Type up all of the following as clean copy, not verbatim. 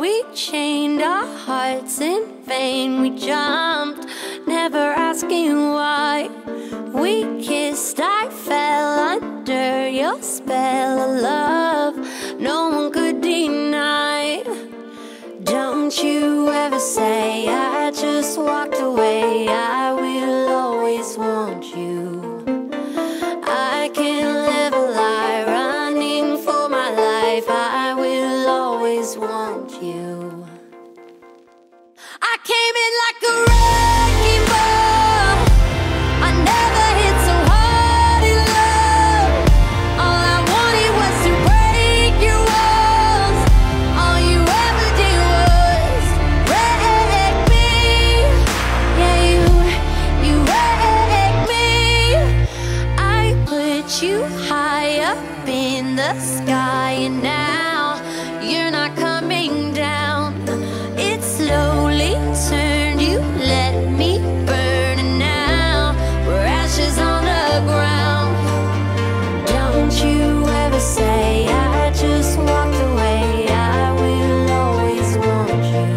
we chained our hearts in vain. We jumped, never asking why. We kissed, I fell under your spell of love no one could deny. Don't you ever say I just walked away. I will always want you. I can't live a lie, running for my life. I will always want you. I came in like a wrecking ball. I never hit so hard in love. All I wanted was to break your walls. All you ever did was wreck me. Yeah, you wrecked me. I put you high up in the sky, and now you're not coming down. It slowly turned, you let me burn, and now we're ashes on the ground. Don't you ever say I just walked away. I will always want you.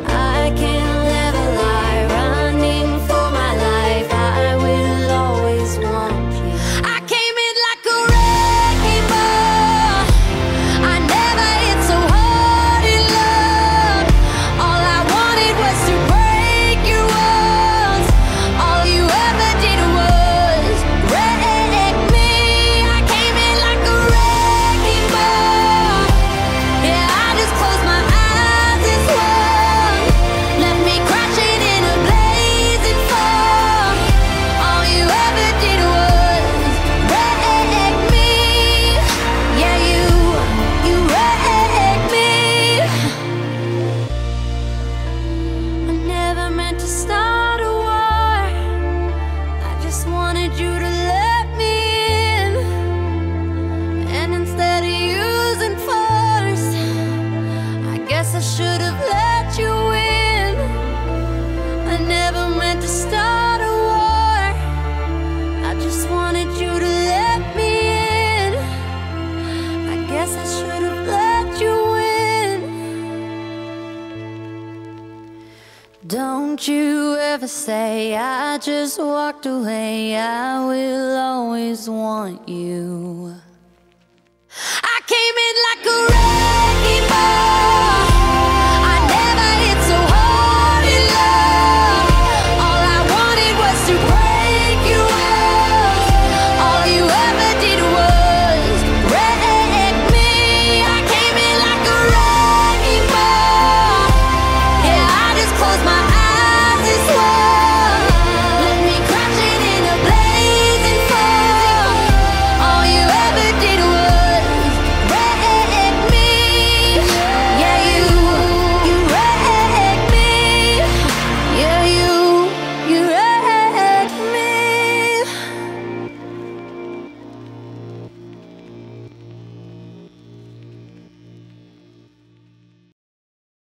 I can't live a lie, running for my life. I will always want you. I came in like a wrecking ball. I never hit so hard in love. All I wanted was to break your walls. All you ever did was wreck me. I came in like a wrecking ball. Yeah, I just closed my eyes and swung. Left me crashing in a blazing fall. All you ever did was wreck me. Yeah, you wrecked me. I never meant to start a war. I just wanted you to let me in. And instead of using force, I guess I should have let you in. I never meant to start a war. I just wanted you to let me in. I guess I should have let you in. Don't you ever say I just walked away. I will always want you. I came in like a wrecking ball.